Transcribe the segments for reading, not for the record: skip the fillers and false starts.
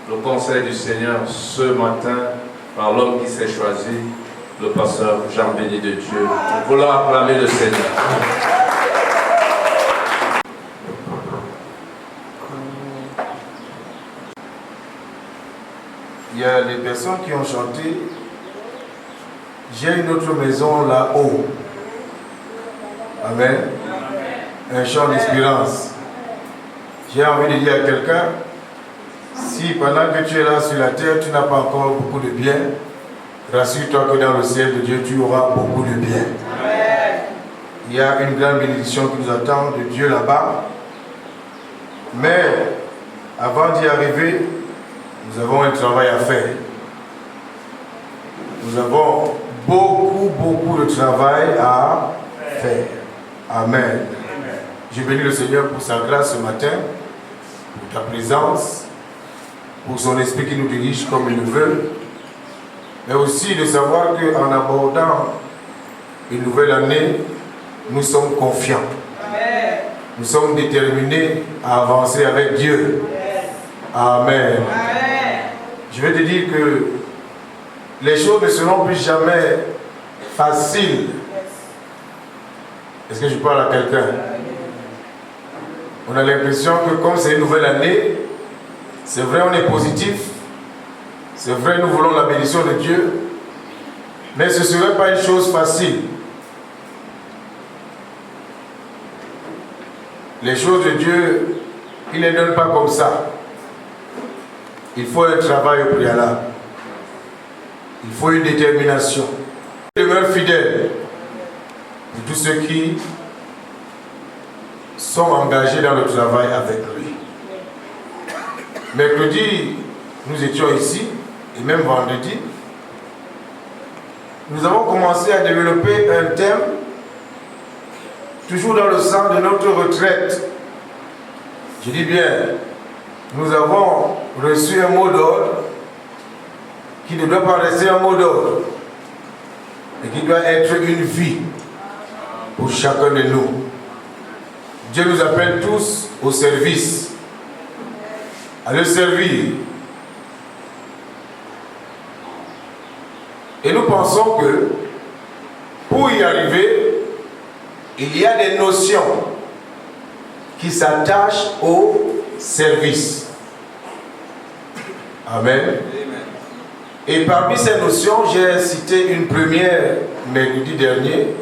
le conseil du Seigneur ce matin par l'homme qui s'est choisi, le pasteur Jean-Béni de Dieu. Nous voulons acclamer le Seigneur. Il y a des personnes qui ont chanté « J'ai une autre maison là-haut ». Amen. Un chant d'espérance. J'ai envie de dire à quelqu'un, si pendant que tu es là sur la terre, tu n'as pas encore beaucoup de bien, rassure-toi que dans le ciel de Dieu, tu auras beaucoup de bien. Amen. Il y a une grande bénédiction qui nous attend de Dieu là-bas. Mais avant d'y arriver, nous avons un travail à faire. Nous avons beaucoup de travail à faire. Amen. Je bénis le Seigneur pour sa grâce ce matin, pour ta présence, pour son esprit qui nous dirige comme il le veut, mais aussi de savoir qu'en abordant une nouvelle année, nous sommes confiants. Amen. Nous sommes déterminés à avancer avec Dieu. Yes. Amen. Amen. Je vais te dire que les choses ne seront plus jamais faciles. Yes. Est-ce que je parle à quelqu'un? On a l'impression que comme c'est une nouvelle année, c'est vrai, on est positif, c'est vrai, nous voulons la bénédiction de Dieu, mais ce ne serait pas une chose facile. Les choses de Dieu, il ne les donne pas comme ça. Il faut un travail au préalable. Il faut une détermination. Il demeure fidèle pour tous ceux qui sont engagés dans le travail avec lui. Mercredi, nous étions ici, et même vendredi, nous avons commencé à développer un thème, toujours dans le sens de notre retraite. Je dis bien, nous avons reçu un mot d'ordre qui ne doit pas rester un mot d'ordre, mais qui doit être une vie pour chacun de nous. Dieu nous appelle tous au service, à le servir. Et nous pensons que pour y arriver, il y a des notions qui s'attachent au service. Amen. Et parmi ces notions, j'ai cité une première mercredi dernier,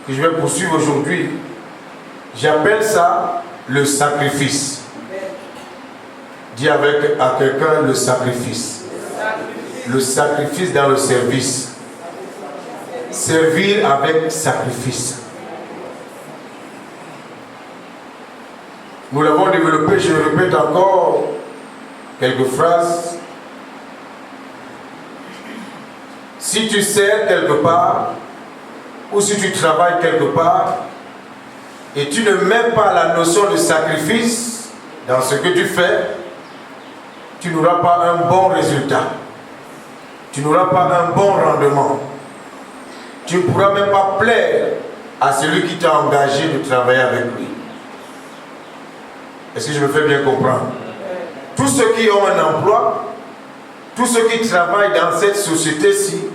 que je vais poursuivre aujourd'hui. J'appelle ça le sacrifice. Dis à quelqu'un le sacrifice. Le sacrifice dans le service. Servir avec sacrifice. Nous l'avons développé, je répète encore quelques phrases. Si tu sers quelque part, ou si tu travailles quelque part, et tu ne mets pas la notion de sacrifice dans ce que tu fais, tu n'auras pas un bon résultat. Tu n'auras pas un bon rendement. Tu ne pourras même pas plaire à celui qui t'a engagé de travailler avec lui. Est-ce que je me fais bien comprendre? Tous ceux qui ont un emploi, tous ceux qui travaillent dans cette société-ci,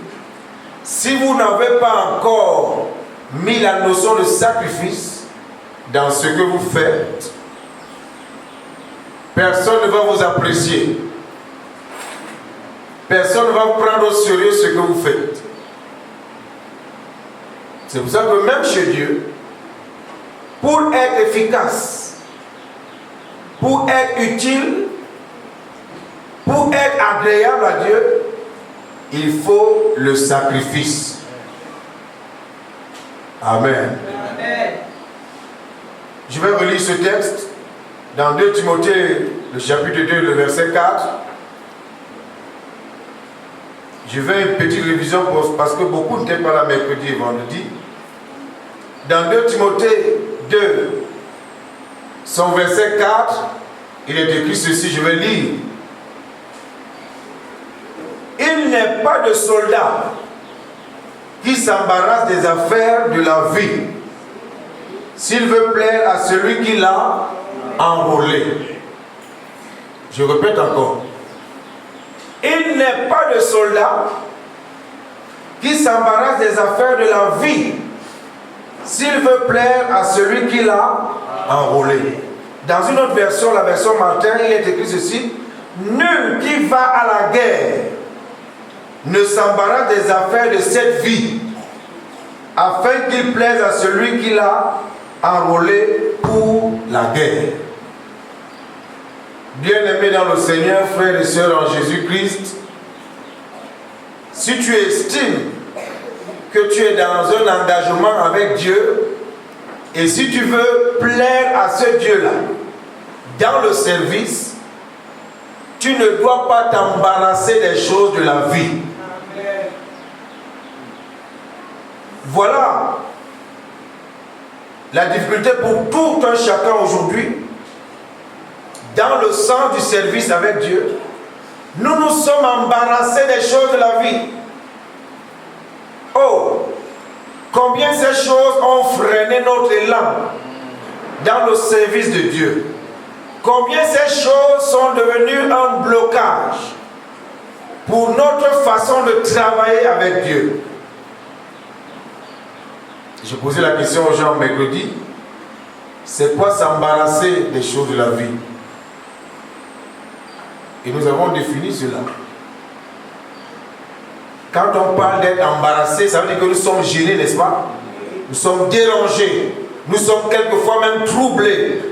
si vous n'avez pas encore mis la notion de sacrifice dans ce que vous faites, personne ne va vous apprécier. Personne ne va prendre au sérieux ce que vous faites. C'est pour ça que même chez Dieu, pour être efficace, pour être utile, pour être agréable à Dieu, il faut le sacrifice. Amen. Amen. Je vais relire ce texte dans 2 Timothée, le chapitre 2, le verset 4. Je fais une petite révision parce que beaucoup n'étaient pas là mercredi et vendredi. Dans 2 Timothée 2, son verset 4, il est écrit ceci, je vais lire. Il n'est pas de soldat qui s'embarrasse des affaires de la vie, s'il veut plaire à celui qui l'a enrôlé. Je répète encore. n'est pas de soldat qui s'embarrasse des affaires de la vie s'il veut plaire à celui qui l'a enrôlé. Dans une autre version, la version Martin, il est écrit ceci: nul qui va à la guerre ne s'embarrasse des affaires de cette vie, afin qu'il plaise à celui qui l'a enrôlé pour la guerre. Bien-aimés dans le Seigneur, frères et sœurs en Jésus-Christ, si tu estimes que tu es dans un engagement avec Dieu, et si tu veux plaire à ce Dieu-là dans le service, tu ne dois pas t'embarrasser des choses de la vie. Voilà la difficulté pour tout un chacun aujourd'hui dans le sens du service avec Dieu. Nous nous sommes embarrassés des choses de la vie. Oh, combien ces choses ont freiné notre élan dans le service de Dieu. Combien ces choses sont devenues un blocage pour notre façon de travailler avec Dieu. J'ai posé la question aux gens mercredi: c'est quoi s'embarrasser des choses de la vie? Et nous avons défini cela. Quand on parle d'être embarrassé, ça veut dire que nous sommes gênés, n'est-ce pas? Nous sommes dérangés. Nous sommes quelquefois même troublés.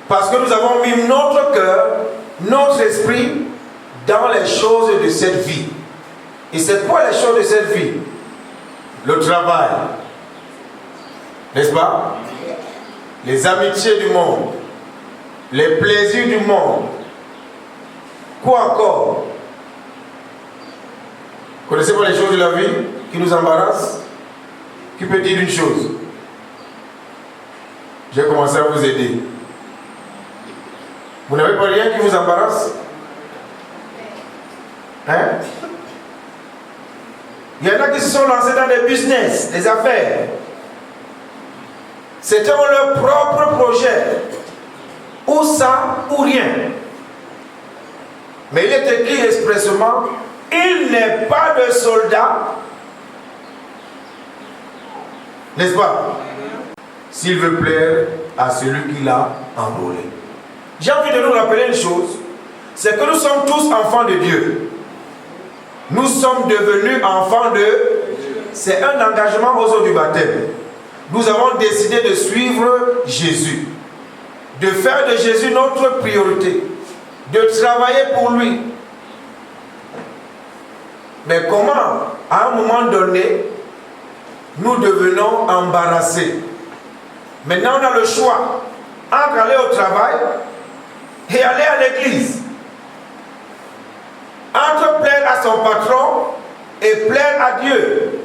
Parce que nous avons mis notre cœur, notre esprit dans les choses de cette vie. Et c'est quoi les choses de cette vie? Le travail, n'est-ce pas? Les amitiés du monde, les plaisirs du monde. Quoi encore? Connaissez pas les choses de la vie qui nous embarrassent? Qui peut dire une chose? J'ai commencé à vous aider. Vous n'avez pas rien qui vous embarrasse? Hein? Il y en a qui se sont lancés dans des business, des affaires. C'était leur propre projet. Ou ça, ou rien. Mais il est écrit expressément: il n'est pas de soldat, n'est-ce pas? S'il veut plaire à celui qui l'a enrôlé. J'ai envie de nous rappeler une chose, c'est que nous sommes tous enfants de Dieu. Nous sommes devenus enfants de Dieu. C'est un engagement aux eaux du baptême. Nous avons décidé de suivre Jésus, de faire de Jésus notre priorité, de travailler pour lui. Mais comment, à un moment donné, nous devenons embarrassés? Maintenant, on a le choix entre aller au travail et aller à l'église. Entre plaire à son patron et plaire à Dieu.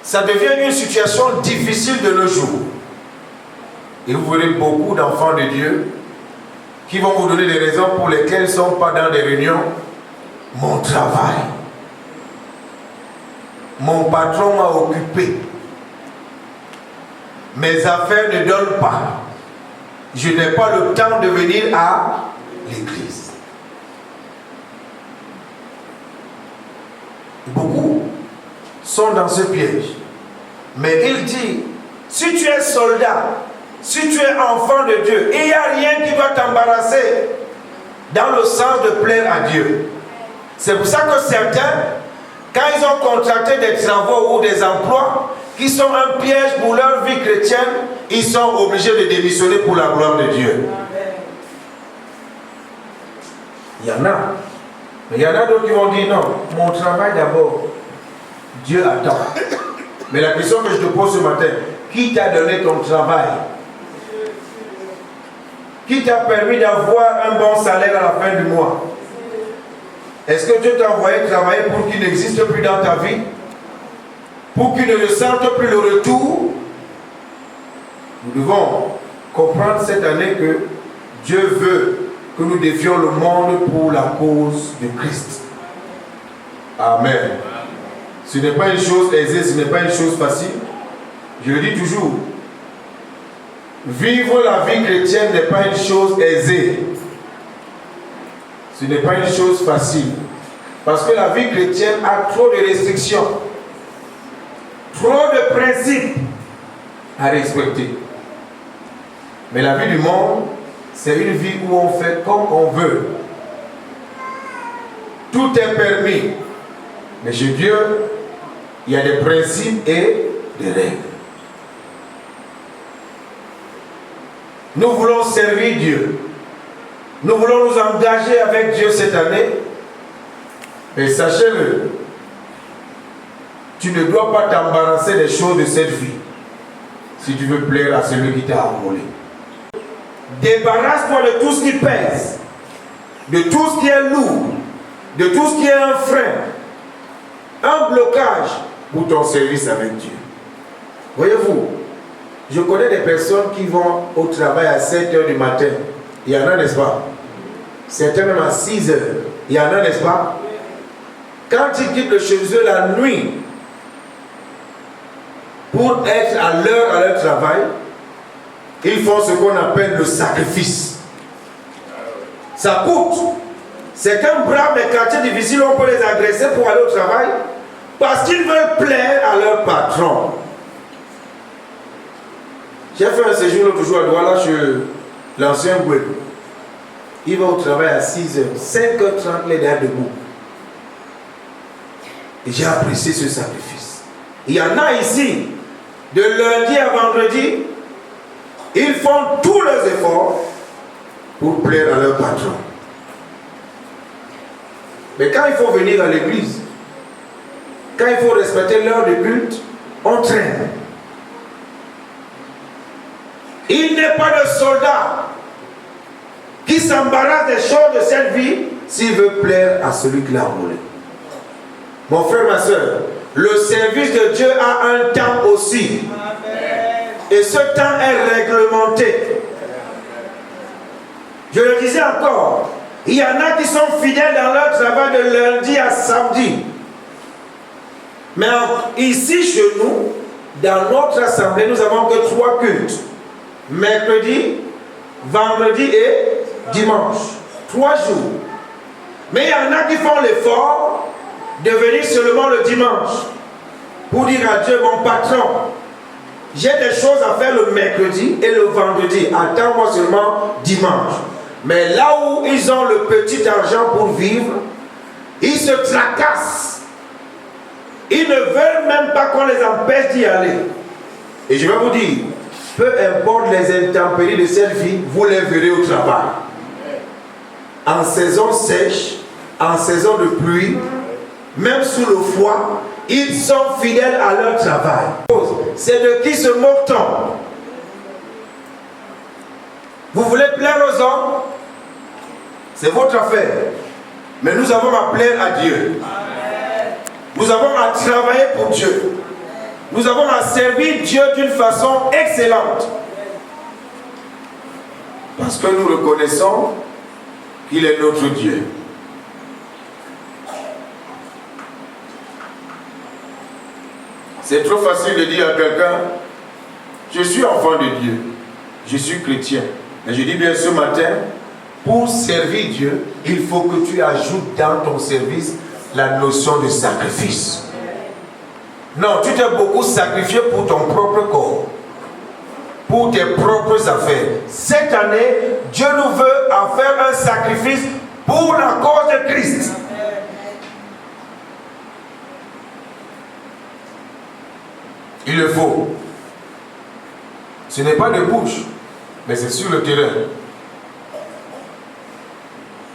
Ça devient une situation difficile de nos jours. Et vous verrez beaucoup d'enfants de Dieu qui vont vous donner des raisons pour lesquelles ils ne sont pas dans des réunions. Mon travail. Mon patron m'a occupé. Mes affaires ne donnent pas. Je n'ai pas le temps de venir à l'église. Beaucoup sont dans ce piège. Mais il dit, si tu es soldat, si tu es enfant de Dieu, il n'y a rien qui doit t'embarrasser dans le sens de plaire à Dieu. C'est pour ça que certains, quand ils ont contracté des travaux ou des emplois qui sont un piège pour leur vie chrétienne, ils sont obligés de démissionner pour la gloire de Dieu. Il y en a. Mais il y en a d'autres qui vont dire non, mon travail d'abord, Dieu attend. Mais la question que je te pose ce matin, qui t'a donné ton travail? Qui t'a permis d'avoir un bon salaire à la fin du mois? Est-ce que Dieu t'a envoyé travailler pour qu'il n'existe plus dans ta vie? Pour qu'il ne ressente plus le retour? Nous devons comprendre cette année que Dieu veut que nous défions le monde pour la cause de Christ. Amen. Ce n'est pas une chose aisée, ce n'est pas une chose facile. Je le dis toujours. Vivre la vie chrétienne n'est pas une chose aisée. Ce n'est pas une chose facile. Parce que la vie chrétienne a trop de restrictions, trop de principes à respecter. Mais la vie du monde, c'est une vie où on fait comme on veut. Tout est permis. Mais chez Dieu, il y a des principes et des règles. Nous voulons servir Dieu. Nous voulons nous engager avec Dieu cette année. Mais sachez-le, tu ne dois pas t'embarrasser des choses de cette vie si tu veux plaire à celui qui t'a enrôlé. Débarrasse-toi de tout ce qui pèse, de tout ce qui est lourd, de tout ce qui est un frein, un blocage pour ton service avec Dieu. Voyez-vous, je connais des personnes qui vont au travail à 7 h du matin. Il y en a, n'est-ce pas? Certains même à 6 h. Il y en a, n'est-ce pas? Quand ils quittent chez eux la nuit pour être à l'heure à leur travail, ils font ce qu'on appelle le sacrifice. Ça coûte. Certains braves des quartiers difficiles, on peut les agresser pour aller au travail parce qu'ils veulent plaire à leur patron. J'ai fait un séjour l'autre jour à Douala chez l'ancien Gouet. Il va au travail à 6 h. 5 h 30, il est derrière debout. Et j'ai apprécié ce sacrifice. Il y en a ici, de lundi à vendredi, ils font tous leurs efforts pour plaire à leur patron. Mais quand il faut venir à l'église, quand il faut respecter l'heure de culte, on traîne. Il n'est pas de soldat qui s'embarrasse des choses de cette vie s'il veut plaire à celui qui l'a enrôlé. Mon frère, ma soeur, le service de Dieu a un temps aussi. Amen. Et ce temps est réglementé. Je le disais encore, il y en a qui sont fidèles dans leur travail de lundi à samedi. Mais ici, chez nous, dans notre assemblée, nous n'avons que 3 cultes. Mercredi, vendredi et dimanche. 3 jours. Mais il y en a qui font l'effort de venir seulement le dimanche pour dire à Dieu, mon patron, j'ai des choses à faire le mercredi et le vendredi. Attends-moi seulement dimanche. Mais là où ils ont le petit argent pour vivre, ils se tracassent. Ils ne veulent même pas qu'on les empêche d'y aller. Et je vais vous dire, peu importe les intempéries de cette vie, vous les verrez au travail. En saison sèche, en saison de pluie, même sous le froid, ils sont fidèles à leur travail. C'est de qui se moque-t-on? Vous voulez plaire aux hommes? C'est votre affaire. Mais nous avons à plaire à Dieu. Nous avons à travailler pour Dieu. Nous avons à servir Dieu d'une façon excellente. Parce que nous reconnaissons qu'il est notre Dieu. C'est trop facile de dire à quelqu'un, je suis enfant de Dieu, je suis chrétien. Mais je dis bien ce matin, pour servir Dieu, il faut que tu ajoutes dans ton service la notion de sacrifice. Non, tu t'es beaucoup sacrifié pour ton propre corps, pour tes propres affaires. Cette année, Dieu nous veut en faire un sacrifice pour la cause de Christ. Il le faut. Ce n'est pas de bouche, mais c'est sur le terrain.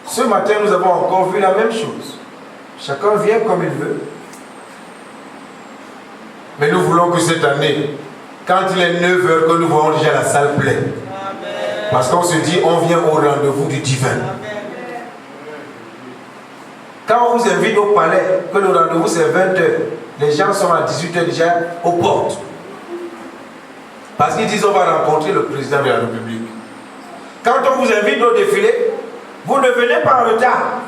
Ce matin, nous avons encore vu la même chose. Chacun vient comme il veut. Mais nous voulons que cette année, quand il est 9 h, que nous voyons déjà la salle pleine. Parce qu'on se dit, on vient au rendez-vous du divin. Quand on vous invite au palais, que le rendez-vous c'est 20 h, les gens sont à 18 h déjà aux portes. Parce qu'ils disent on va rencontrer le président de la République. Quand on vous invite au défilé, vous ne venez pas en retard.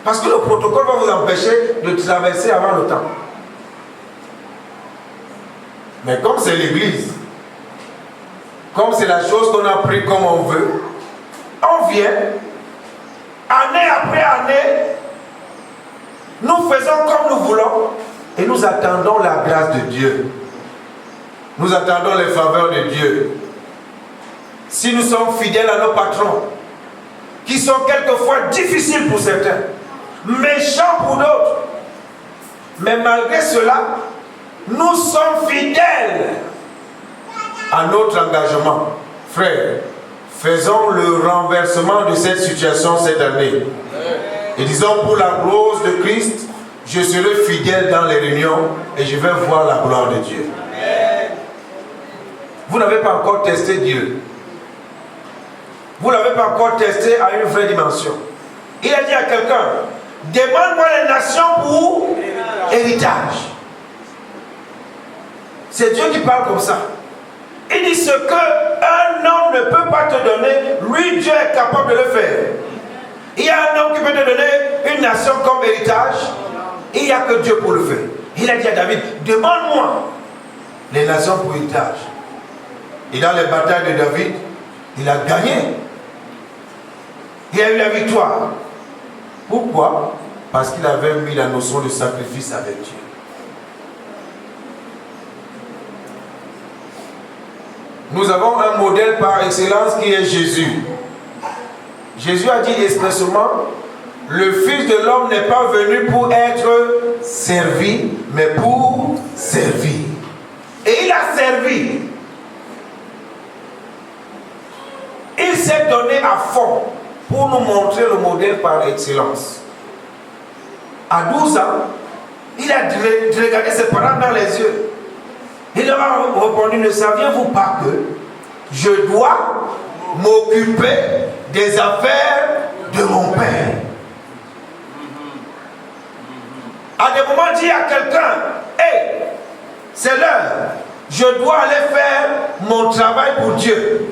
Parce que le protocole va vous empêcher de traverser avant le temps. Mais comme c'est l'église, comme c'est la chose qu'on a pris comme on veut, on vient à année, nous faisons comme nous voulons et nous attendons la grâce de Dieu. Nous attendons les faveurs de Dieu. Si nous sommes fidèles à nos patrons, qui sont quelquefois difficiles pour certains, méchants pour d'autres, mais malgré cela, nous sommes fidèles à notre engagement. Frères, faisons le renversement de cette situation cette année. Et disons, pour la gloire de Christ, je serai fidèle dans les réunions et je vais voir la gloire de Dieu. Vous n'avez pas encore testé Dieu. Vous n'avez pas encore testé à une vraie dimension. Il a dit à quelqu'un, demande-moi les nations pour héritage. C'est Dieu qui parle comme ça. Il dit ce qu'un homme ne peut pas te donner, lui Dieu est capable de le faire. Il y a un homme qui peut te donner une nation comme héritage. Il n'y a que Dieu pour le faire. Il a dit à David, demande-moi les nations pour héritage. Et dans les batailles de David, il a gagné. Il a eu la victoire. Pourquoi? Parce qu'il avait mis la notion de sacrifice avec Dieu. Nous avons un modèle par excellence qui est Jésus. Jésus a dit expressément, le Fils de l'homme n'est pas venu pour être servi, mais pour servir. Et il a servi. Il s'est donné à fond pour nous montrer le modèle par excellence. À 12 ans, il a regardé ses parents dans les yeux. Il leur a répondu, ne saviez-vous pas que je dois m'occuper des affaires de mon Père? À des moments, dit à quelqu'un, hey, c'est l'heure, je dois aller faire mon travail pour Dieu.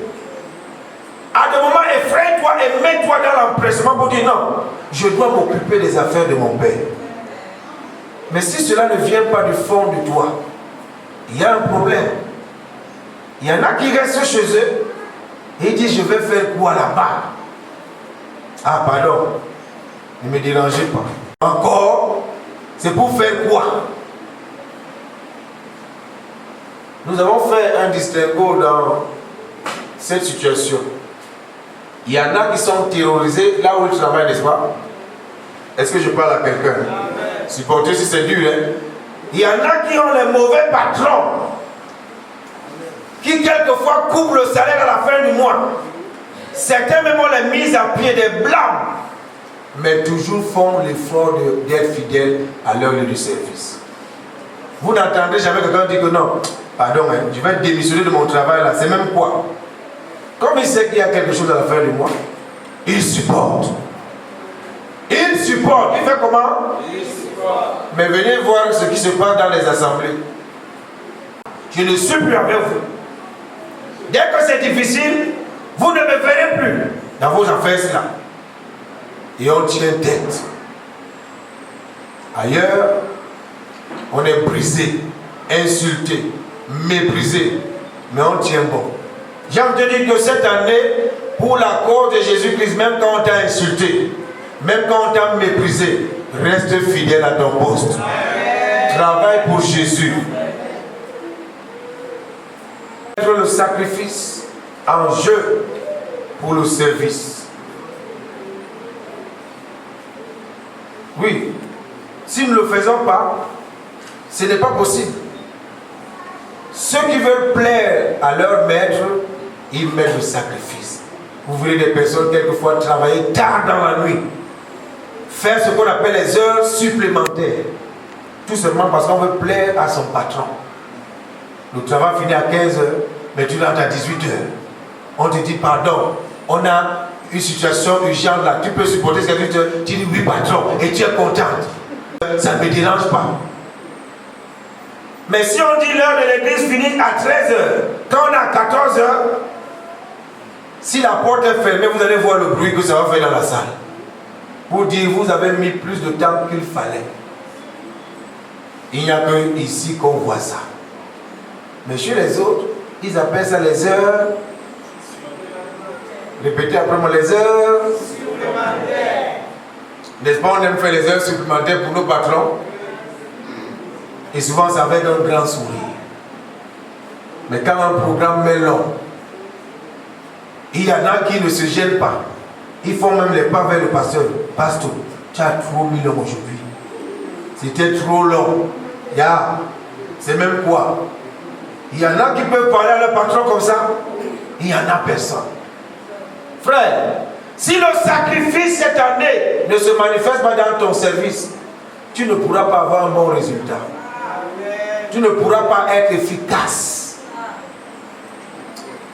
À des moments, effraie-toi et mets-toi dans l'empressement pour dire non, je dois m'occuper des affaires de mon Père. Mais si cela ne vient pas du fond de toi, il y a un problème. Il y en a qui restent chez eux et ils disent je vais faire quoi là-bas? Ah pardon, ne me dérangez pas. Encore, c'est pour faire quoi? Nous avons fait un distinguo dans cette situation. Il y en a qui sont terrorisés là où ils travaillent, n'est-ce pas? Est-ce que je parle à quelqu'un? Supporter si c'est dur, hein? Il y en a qui ont les mauvais patrons, qui quelquefois coupent le salaire à la fin du mois. Certains même ont les mises à pied, des blâmes, mais toujours font l'effort d'être fidèles à leur lieu de service. Vous n'entendez jamais quelqu'un dire que non, pardon, hein, je vais démissionner de mon travail là, c'est même quoi? Comme il sait qu'il y a quelque chose à la fin du mois, il supporte. Il supporte. Il fait comment? Il supporte. Mais venez voir ce qui se passe dans les assemblées. Je ne suis plus avec vous. Dès que c'est difficile, vous ne me verrez plus dans vos affaires là. Et on tient tête. Ailleurs, on est brisé, insulté, méprisé, mais on tient bon. J'ai envie de dire que cette année, pour la cause de Jésus-Christ, même quand on t'a insulté, même quand on t'a méprisé, reste fidèle à ton poste. Travaille pour Jésus. Mettre le sacrifice en jeu pour le service. Oui, si nous ne le faisons pas, ce n'est pas possible. Ceux qui veulent plaire à leur maître, ils mettent le sacrifice. Vous voyez des personnes quelquefois travailler tard dans la nuit, faire ce qu'on appelle les heures supplémentaires, tout simplement parce qu'on veut plaire à son patron. Le travail finit à 15 h, mais tu rentres à 18 h. On te dit pardon, on a une situation urgente là, tu peux supporter ce que tu dis oui patron, et tu es contente. Ça ne me dérange pas. Mais si on dit l'heure de l'église finit à 13 h, quand on est à 14 h, si la porte est fermée, vous allez voir le bruit que ça va faire dans la salle. Pour dire, vous avez mis plus de temps qu'il fallait. Il n'y a que ici qu'on voit ça. Mais chez les autres, ils appellent ça les heures. Répétez après moi, les heures. N'est-ce pas, on aime faire les heures supplémentaires pour nos patrons. Et souvent, c'est avec un grand sourire. Mais quand un programme est long, il y en a qui ne se gênent pas. Ils font même les pas vers le pasteur. Pasteur, tu as trop mis long aujourd'hui. C'était trop long. C'est même quoi? Il y en a qui peuvent parler à leur patron comme ça. Il n'y en a personne. Frère, si le sacrifice cette année ne se manifeste pas dans ton service, tu ne pourras pas avoir un bon résultat. Tu ne pourras pas être efficace.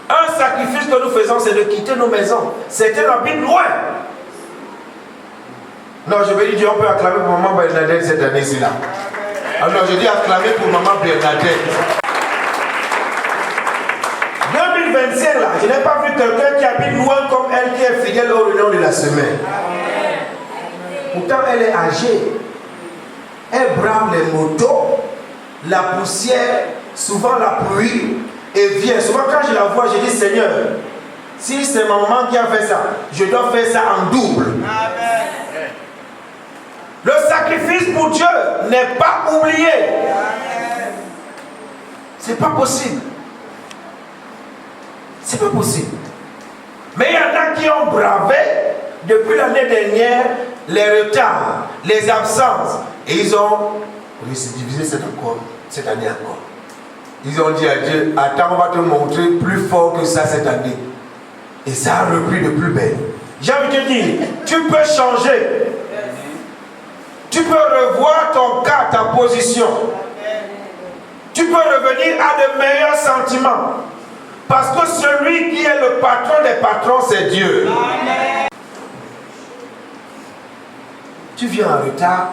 Un sacrifice que nous faisons, c'est de quitter nos maisons. Certains habitent loin. Non, je vais dire, Dieu, on peut acclamer pour maman Bernadette cette année-ci là. Alors je dis acclamer pour maman Bernadette. 2025 là, je n'ai pas vu quelqu'un qui habite loin comme elle, qui est fidèle au réunion de la semaine. Pourtant elle est âgée. Elle brave les motos, la poussière, souvent la pluie, et vient. Souvent quand je la vois, je dis Seigneur, si c'est ma maman qui a fait ça, je dois faire ça en double. Amen. Le sacrifice pour Dieu n'est pas oublié. C'est pas possible. C'est pas possible. Mais il y en a qui ont bravé depuis l'année dernière les retards, les absences. Et ils ont récidivisé cette année encore. Ils ont dit à Dieu, attends, on va te montrer plus fort que ça cette année. Et ça a repris de plus belle. J'ai envie de te dire, tu peux changer. Tu peux revoir ton cas, ta position. Tu peux revenir à de meilleurs sentiments. Parce que celui qui est le patron des patrons, c'est Dieu. Amen. Tu viens en retard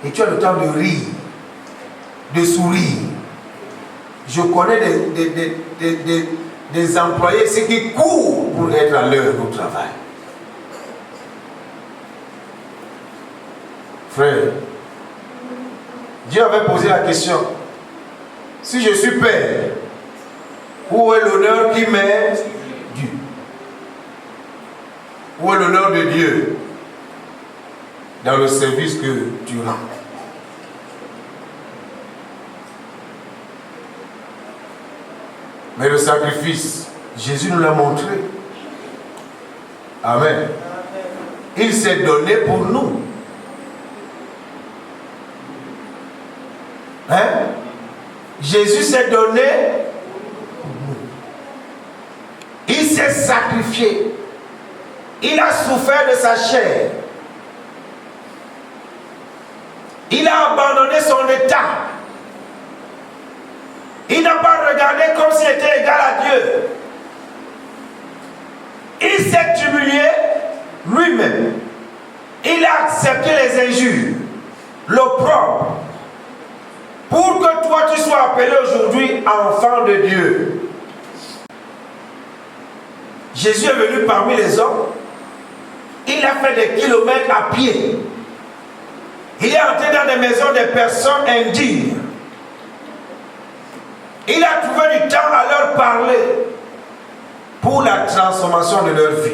et tu as le temps de rire, de sourire. Je connais des employés, ceux qui courent pour être à l'heure au travail. Frère, Dieu avait posé la question. Si je suis père, où est l'honneur qui m'est dû? Où est l'honneur de Dieu dans le service que tu rends? Mais le sacrifice, Jésus nous l'a montré. Amen. Il s'est donné pour nous. Hein? Jésus s'est donné pour nous. Il s'est sacrifié. Il a souffert de sa chair. Il a abandonné son état. Il n'a pas regardé comme s'il était égal à Dieu. Il s'est humilié lui-même. Il a accepté les injures, l'opprobre, pour que toi tu sois appelé aujourd'hui enfant de Dieu. Jésus est venu parmi les hommes. Il a fait des kilomètres à pied. Il est entré dans des maisons des personnes indignes. Il a trouvé du temps à leur parler pour la transformation de leur vie.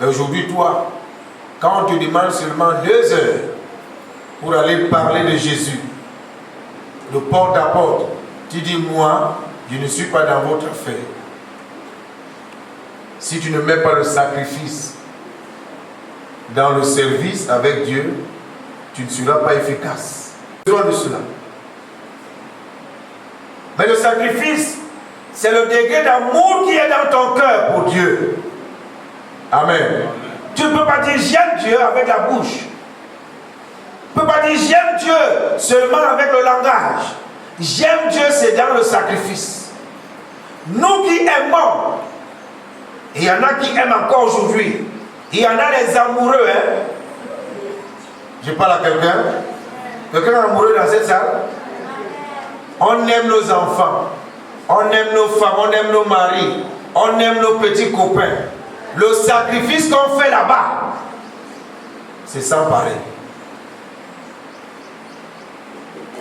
Et aujourd'hui, toi, quand on te demande seulement 2 heures pour aller parler de Jésus, de porte à porte, tu dis, moi, je ne suis pas dans votre affaire. Si tu ne mets pas le sacrifice dans le service avec Dieu, tu ne seras pas efficace. Besoin de cela. Mais le sacrifice, c'est le degré d'amour qui est dans ton cœur pour Dieu. Amen. Tu ne peux pas dire j'aime Dieu avec la bouche. Tu ne peux pas dire j'aime Dieu seulement avec le langage. J'aime Dieu, c'est dans le sacrifice. Nous qui aimons, il y en a qui aiment encore aujourd'hui. Il y en a les amoureux. Je parle à quelqu'un. Quelqu'un amoureux dans cette salle? On aime nos enfants, on aime nos femmes, on aime nos maris, on aime nos petits copains. Le sacrifice qu'on fait là-bas, c'est sans pareil.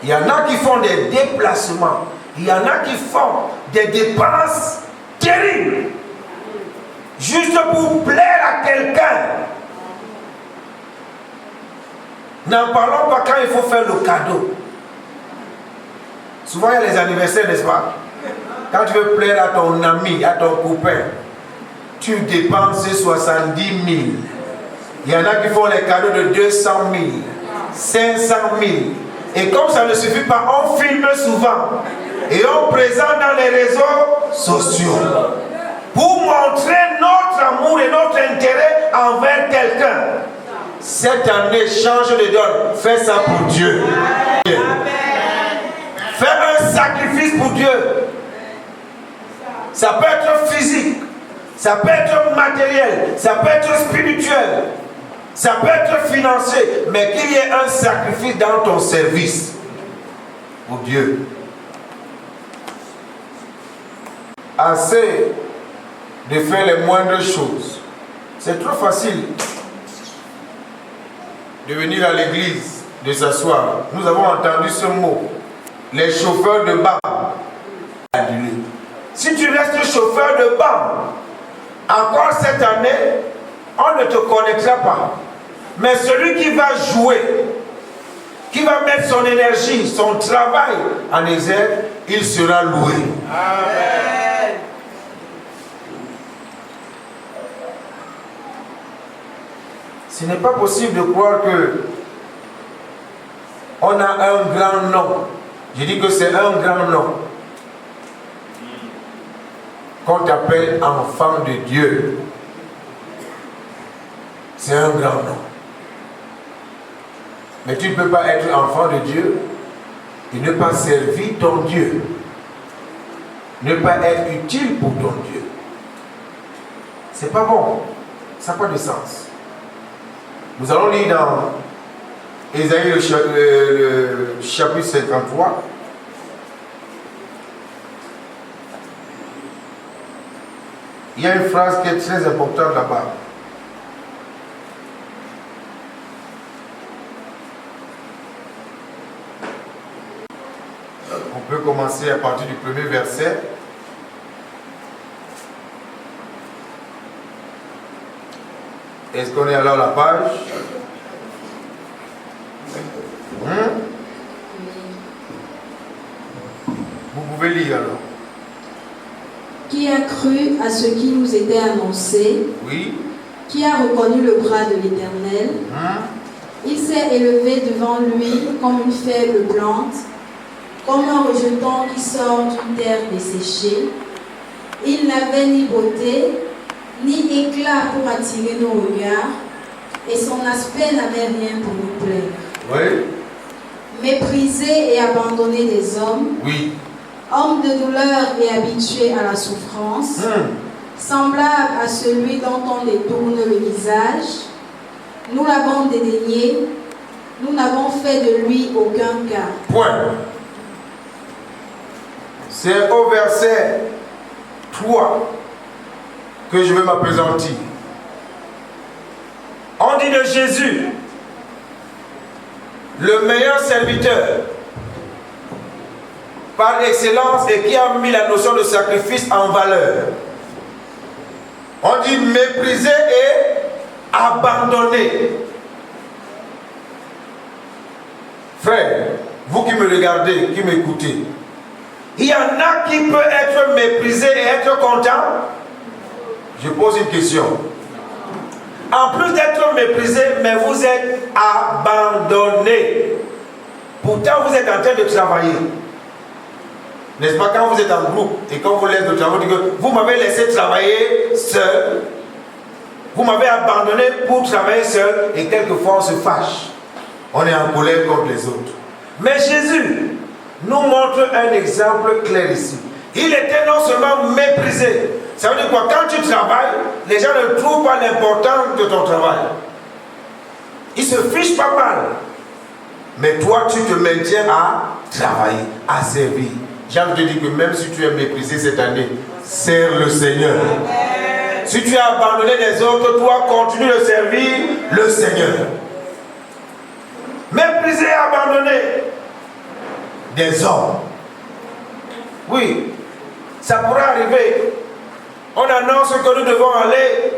Il y en a qui font des déplacements, il y en a qui font des dépenses terribles, juste pour plaire à quelqu'un. N'en parlons pas quand il faut faire le cadeau. Souvent, il y a les anniversaires, n'est-ce pas? Quand tu veux plaire à ton ami, à ton copain, tu dépenses 70 000. Il y en a qui font les cadeaux de 200 000, 500 000. Et comme ça ne suffit pas, on filme souvent. Et on présente dans les réseaux sociaux. Pour montrer notre amour et notre intérêt envers quelqu'un. Cette année, change de donne. Fais ça pour Dieu. Fais un sacrifice pour Dieu. Ça peut être physique. Ça peut être matériel. Ça peut être spirituel. Ça peut être financier. Mais qu'il y ait un sacrifice dans ton service pour Dieu. Assez de faire les moindres choses. C'est trop facile de venir à l'église, de s'asseoir. Nous avons entendu ce mot. Les chauffeurs de BAM. Si tu restes chauffeur de BAM, encore cette année, on ne te connaîtra pas. Mais celui qui va jouer, qui va mettre son énergie, son travail en exergue, il sera loué. Amen. Ce n'est pas possible de croire que on a un grand nom. Je dis que c'est un grand nom. Qu'on t'appelle enfant de Dieu. C'est un grand nom. Mais tu ne peux pas être enfant de Dieu et ne pas servir ton Dieu. Ne pas être utile pour ton Dieu. C'est pas bon. Ça n'a pas de sens. Nous allons lire dans Ésaïe le chapitre 53. Il y a une phrase qui est très importante là-bas. On peut commencer à partir du premier verset. Est-ce qu'on est alors à la page? Vous pouvez lire alors. Qui a cru à ce qui nous était annoncé? Oui. Qui a reconnu le bras de l'Éternel? Il s'est élevé devant lui comme une faible plante, comme un rejeton qui sort d'une terre desséchée. Il n'avait ni beauté, ni éclat pour attirer nos regards, et son aspect n'avait rien pour nous plaire. Oui. Méprisé et abandonné des hommes, oui. Homme de douleur et habitué à la souffrance, semblable à celui dont on détourne le visage, nous l'avons dédaigné, nous n'avons fait de lui aucun cas. Point. C'est au verset 3 que je vais m'appesantir. On dit de Jésus, le meilleur serviteur par excellence et qui a mis la notion de sacrifice en valeur. On dit méprisé et abandonné. Frère, vous qui me regardez, qui m'écoutez, il y en a qui peuvent être méprisés et être contents. Je pose une question. En plus d'être méprisé, mais vous êtes abandonné. Pourtant, vous êtes en train de travailler. N'est-ce pas, quand vous êtes en groupe et quand vous laissez le travail, vous dites que vous m'avez laissé travailler seul. Vous m'avez abandonné pour travailler seul et quelquefois on se fâche. On est en colère contre les autres. Mais Jésus nous montre un exemple clair ici. Il était non seulement méprisé. Ça veut dire quoi? Quand tu travailles, les gens ne trouvent pas l'importance de ton travail. Ils se fichent pas mal. Mais toi, tu te maintiens à travailler, à servir. J'ai envie de dire que même si tu es méprisé cette année, sers le Seigneur. Amen. Si tu as abandonné les autres, toi, continue de servir le Seigneur. Méprisé et abandonné des hommes. Oui, ça pourrait arriver. On annonce que nous devons aller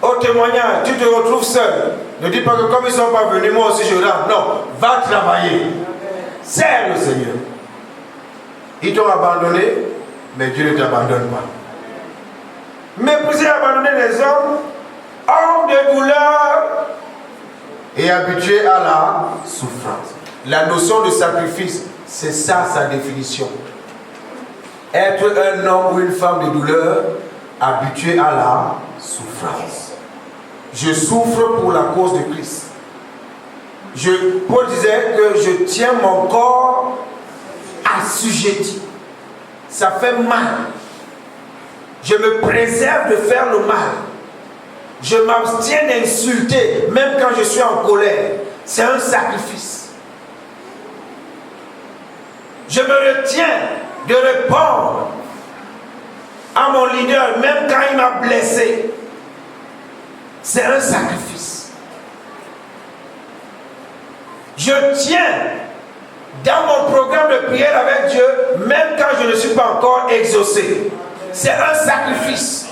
au témoignage, tu te retrouves seul. Ne dis pas que comme ils ne sont pas venus, moi aussi je rentre. Non, va travailler. Sers le Seigneur. Ils t'ont abandonné, mais Dieu ne t'abandonne pas. Mépriser et abandonner les hommes de douleur et habitués à la souffrance. La notion de sacrifice, c'est ça sa définition. Être un homme ou une femme de douleur habitué à la souffrance. Je souffre pour la cause de Christ. Paul disait que je tiens mon corps assujetti. Ça fait mal. Je me préserve de faire le mal. Je m'abstiens d'insulter, même quand je suis en colère. C'est un sacrifice. Je me retiens de répondre à mon leader, même quand il m'a blessé. C'est un sacrifice. Je tiens dans mon programme de prière avec Dieu, même quand je ne suis pas encore exaucé. C'est un sacrifice.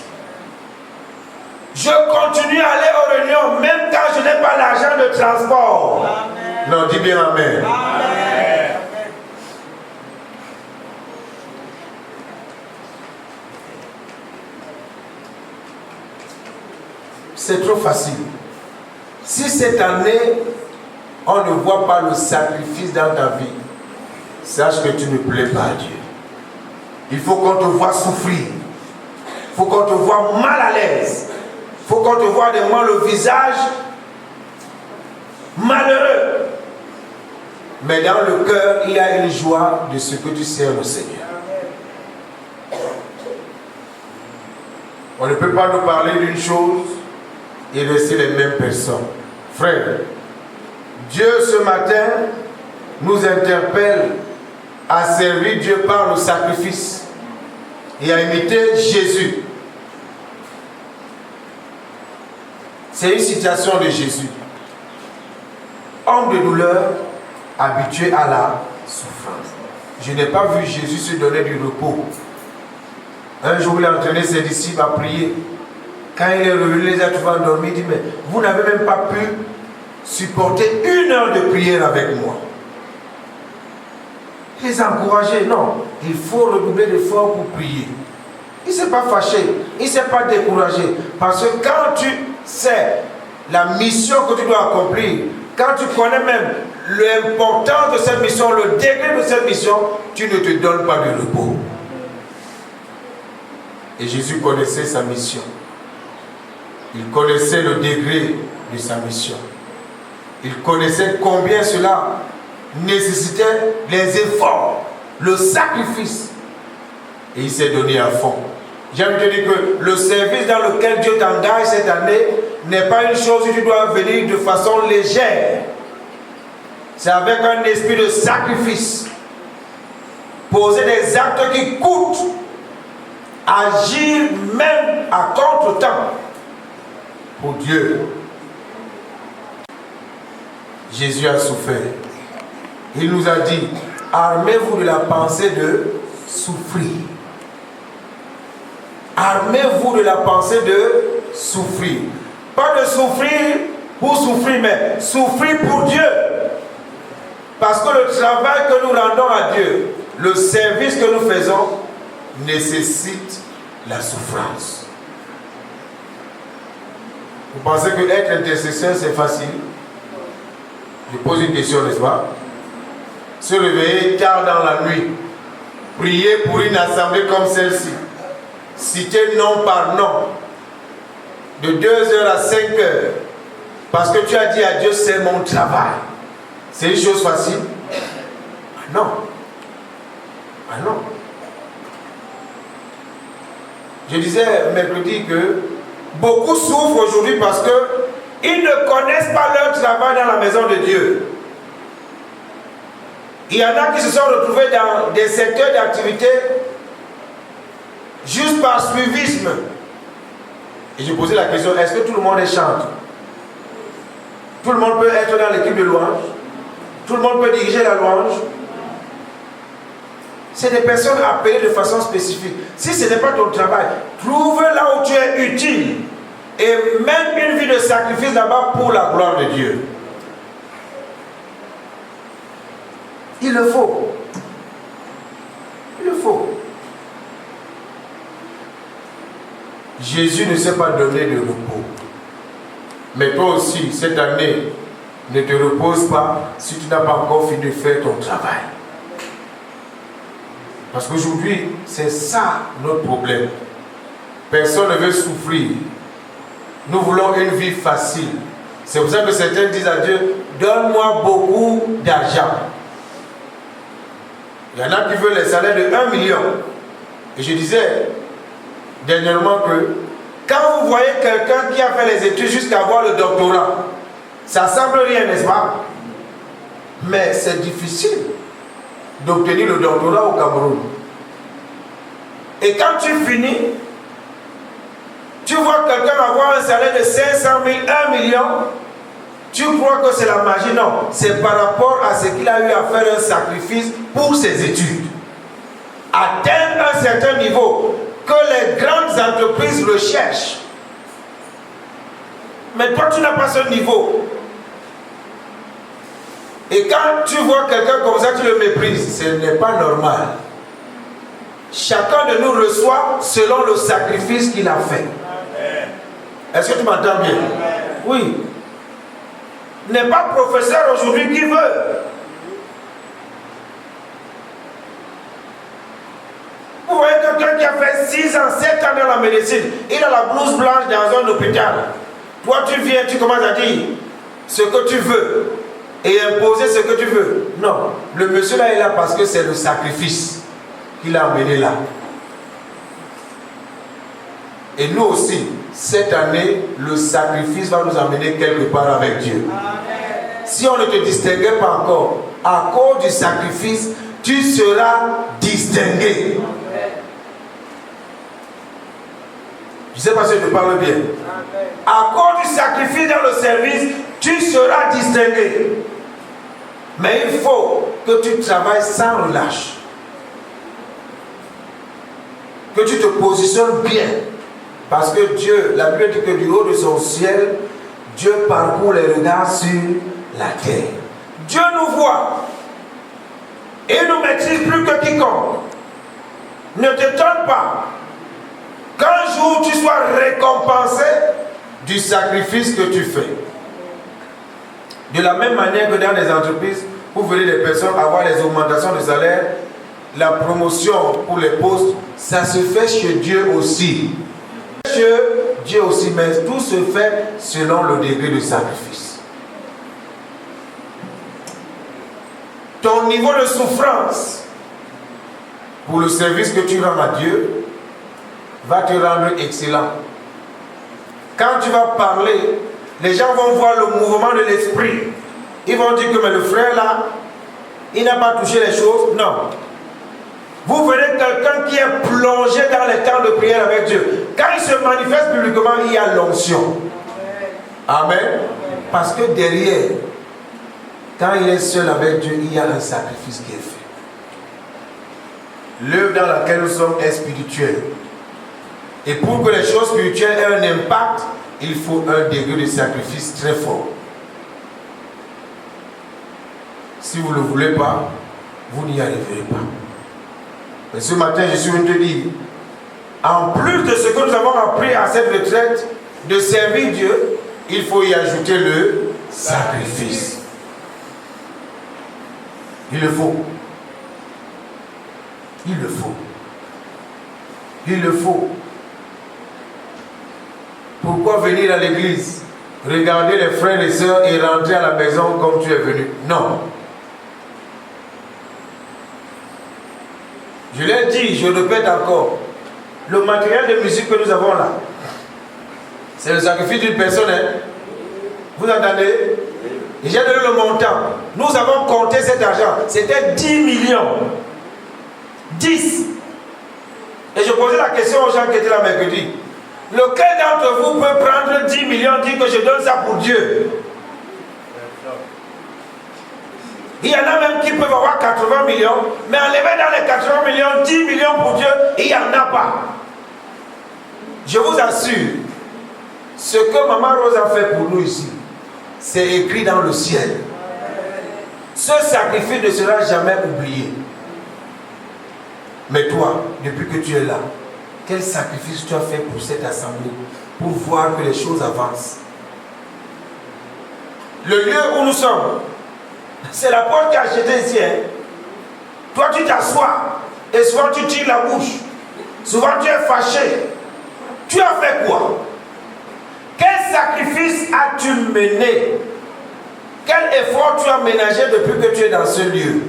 Je continue à aller aux réunions, même quand je n'ai pas l'argent de transport. Amen. Non, dis bien Amen. Amen. C'est trop facile. Si cette année, on ne voit pas le sacrifice dans ta vie, sache que tu ne plais pas à Dieu. Il faut qu'on te voie souffrir. Il faut qu'on te voie mal à l'aise. Il faut qu'on te voie de moi le visage malheureux. Mais dans le cœur, il y a une joie de ce que tu sers le Seigneur. On ne peut pas nous parler d'une chose et rester les mêmes personnes. Frère, Dieu ce matin nous interpelle à servir Dieu par le sacrifice et à imiter Jésus. C'est une citation de Jésus. Homme de douleur, habitué à la souffrance. Je n'ai pas vu Jésus se donner du repos. Un jour, il a entraîné ses disciples à prier. Quand il est revenu, il les a trouvés endormis. Il dit, mais vous n'avez même pas pu supporter 1 heure de prière avec moi. Il les a encouragés. Non, il faut redoubler d'efforts pour prier. Il ne s'est pas fâché. Il ne s'est pas découragé. Parce que quand tu sais la mission que tu dois accomplir, quand tu connais même l'importance de cette mission, le degré de cette mission, tu ne te donnes pas de repos. Et Jésus connaissait sa mission. Il connaissait le degré de sa mission. Il connaissait combien cela nécessitait les efforts, le sacrifice. Et il s'est donné à fond. J'aime te dire que le service dans lequel Dieu t'engage cette année n'est pas une chose où tu dois venir de façon légère. C'est avec un esprit de sacrifice. Poser des actes qui coûtent. Agir même à contre-temps pour Dieu. Jésus a souffert. Il nous a dit, armez-vous de la pensée de souffrir. Armez-vous de la pensée de souffrir. Pas de souffrir pour souffrir, mais souffrir pour Dieu. Parce que le travail que nous rendons à Dieu, le service que nous faisons, nécessite la souffrance. Vous pensez que être intercesseur c'est facile? Je pose une question, n'est-ce pas? Se réveiller tard dans la nuit, prier pour une assemblée comme celle-ci, citer nom par nom, de 2h à 5h, parce que tu as dit à Dieu c'est mon travail. C'est une chose facile? Ah non. Ah non. Je disais mercredi que beaucoup souffrent aujourd'hui parce qu'ils ne connaissent pas leur travail dans la maison de Dieu. Il y en a qui se sont retrouvés dans des secteurs d'activité juste par suivisme. Et je posais la question, est-ce que tout le monde chante? Tout le monde peut être dans l'équipe de louange? Tout le monde peut diriger la louange? C'est des personnes appelées de façon spécifique. Si ce n'est pas ton travail, trouve là où tu es utile. et même une vie de sacrifice là-bas pour la gloire de Dieu. Il le faut. Il le faut. Jésus ne s'est pas donné de repos. Mais toi aussi, cette année, ne te repose pas si tu n'as pas encore fini de faire ton travail. Parce qu'aujourd'hui, c'est ça notre problème. Personne ne veut souffrir. Nous voulons une vie facile. C'est pour ça que certains disent à Dieu, donne-moi beaucoup d'argent. Il y en a qui veulent les salaires de 1 million. Et je disais dernièrement que quand vous voyez quelqu'un qui a fait les études jusqu'à avoir le doctorat, ça semble rien, n'est-ce pas? Mais c'est difficile d'obtenir le doctorat au Cameroun. Et quand tu finis, tu vois quelqu'un avoir un salaire de 500 000, 1 million, tu crois que c'est la magie? Non, c'est par rapport à ce qu'il a eu à faire un sacrifice pour ses études. Atteindre un certain niveau que les grandes entreprises recherchent. Mais toi, tu n'as pas ce niveau. Et quand tu vois quelqu'un comme ça, tu le méprises. Ce n'est pas normal. Chacun de nous reçoit selon le sacrifice qu'il a fait. Est-ce que tu m'entends bien? Oui. N'est pas professeur aujourd'hui qui veut. Vous voyez quelqu'un qui a fait 6 ans, 7 ans dans la médecine, il a la blouse blanche dans un hôpital. Toi tu viens, tu commences à dire ce que tu veux et imposer ce que tu veux. Non, le monsieur là est là parce que c'est le sacrifice qu'il a amené là. Et nous aussi, cette année, le sacrifice va nous amener quelque part avec Dieu. Si on ne te distinguait pas encore, à cause du sacrifice, tu seras distingué. Je ne sais pas si je te parle bien. À cause du sacrifice dans le service, tu seras distingué. Mais il faut que tu travailles sans relâche. Que tu te positionnes bien. Parce que Dieu, la Bible dit que du haut de son ciel, Dieu parcourt les regards sur la terre. Dieu nous voit. Et il nous maîtrise plus que quiconque. Ne t'étonne pas qu'un jour tu sois récompensé du sacrifice que tu fais. De la même manière que dans les entreprises, vous verrez des personnes avoir les augmentations de salaire, la promotion pour les postes, ça se fait chez Dieu aussi. Chez Dieu aussi, mais tout se fait selon le degré de sacrifice. Ton niveau de souffrance pour le service que tu rends à Dieu va te rendre excellent. Quand tu vas parler, les gens vont voir le mouvement de l'esprit. Ils vont dire que mais le frère là, il n'a pas touché les choses. Non. Vous verrez quelqu'un qui est plongé dans les temps de prière avec Dieu. Quand il se manifeste publiquement, il y a l'onction. Amen. Parce que derrière, quand il est seul avec Dieu, il y a un sacrifice qui est fait. L'œuvre dans laquelle nous sommes est spirituelle. Et pour que les choses spirituelles aient un impact, il faut un degré de sacrifice très fort. Si vous ne le voulez pas, vous n'y arriverez pas. Mais ce matin, je suis venu te dire, en plus de ce que nous avons appris à cette retraite, de servir Dieu, il faut y ajouter le sacrifice. Il le faut. Il le faut. Il le faut. Pourquoi venir à l'église, regarder les frères et sœurs et rentrer à la maison comme tu es venu? Non. Je l'ai dit, je répète encore, le matériel de musique que nous avons là, c'est le sacrifice d'une personne. Hein? Vous entendez? J'ai donné le montant. Nous avons compté cet argent. C'était 10 millions. 10. Et je posais la question aux gens qui étaient là mercredi. Lequel d'entre vous peut prendre 10 millions, dire que je donne ça pour Dieu? Il y en a même qui peuvent avoir 80 millions, mais enlever dans les 80 millions, 10 millions pour Dieu, il n'y en a pas. Je vous assure, Ce que Maman Rose a fait pour nous ici, c'est écrit dans le ciel. Ce sacrifice ne sera jamais oublié. Mais toi, depuis que tu es là, quel sacrifice tu as fait pour cette assemblée, pour voir que les choses avancent? Le lieu où nous sommes, c'est la porte qui a acheté ici. Hein? Toi, tu t'assois et souvent tu tires la bouche. Souvent tu es fâché. Tu as fait quoi? Quel sacrifice as-tu mené? Quel effort tu as ménagé depuis que tu es dans ce lieu?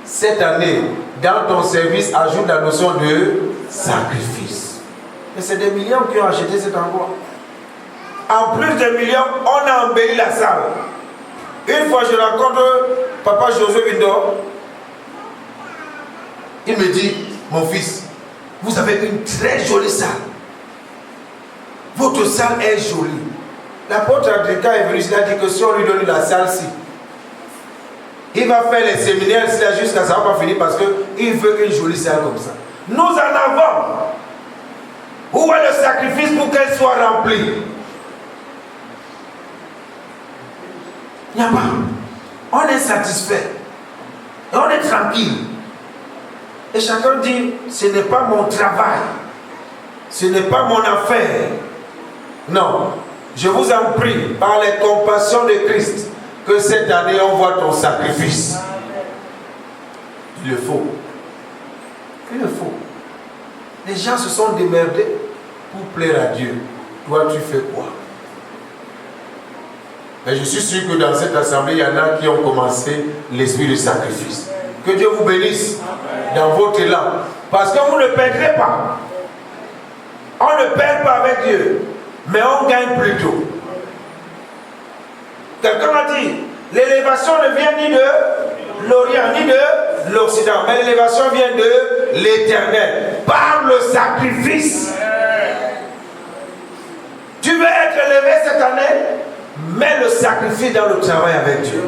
Cette année, dans ton service, ajoute la notion de sacrifice. Et c'est des millions qui ont acheté cet endroit. En plus de millions, on a embelli la salle. Une fois, je rencontre Papa Josué Windor. Il me dit, mon fils, vous avez une très jolie salle. Votre salle est jolie. L'apôtre Adrika est venu, il a dit que si on lui donne la salle-ci, il va faire les séminaires jusqu'à ça, va pas finir parce qu'il veut une jolie salle comme ça. Nous en avons. Où est le sacrifice pour qu'elle soit remplie? Il n'y a pas. On est satisfait. Et on est tranquille. Et chacun dit, ce n'est pas mon travail. Ce n'est pas mon affaire. Non. Je vous en prie, par les compassions de Christ, que cette année on voit ton sacrifice. Il le faut. Il le faut. Les gens se sont démerdés pour plaire à Dieu. Toi, tu fais quoi? Et je suis sûr que dans cette assemblée, il y en a qui ont commencé l'esprit de sacrifice. Que Dieu vous bénisse dans votre élan. Parce que vous ne perdrez pas. On ne perd pas avec Dieu, mais on gagne plutôt. Quelqu'un m'a dit, l'élévation ne vient ni de l'Orient, ni de l'Occident, mais l'élévation vient de l'Éternel, par le sacrifice. Tu veux être élevé cette année? Mets le sacrifice dans le travail avec Dieu.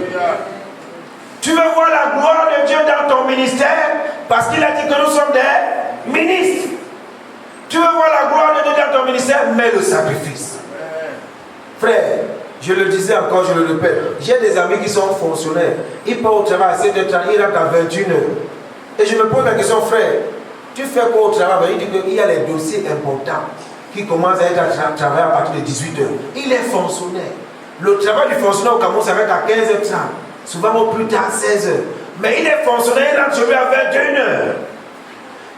Tu veux voir la gloire de Dieu dans ton ministère? Parce qu'il a dit que nous sommes des ministres. Tu veux voir la gloire de Dieu dans ton ministère? Mets le sacrifice. Frère, je le disais encore, je le répète, j'ai des amis qui sont fonctionnaires. Ils partent au travail à 7h30, ils rentrent à 21h. Et je me pose la question, frère, tu fais quoi au travail? Il dit qu'il y a les dossiers importants qui commencent à être à travailler à partir de 18h. Il est fonctionnaire. Le travail du fonctionnaire au Cameroun s'arrête à 15h30, souvent au plus tard 16h. Mais il est fonctionnaire, il rentre chez lui à 21h.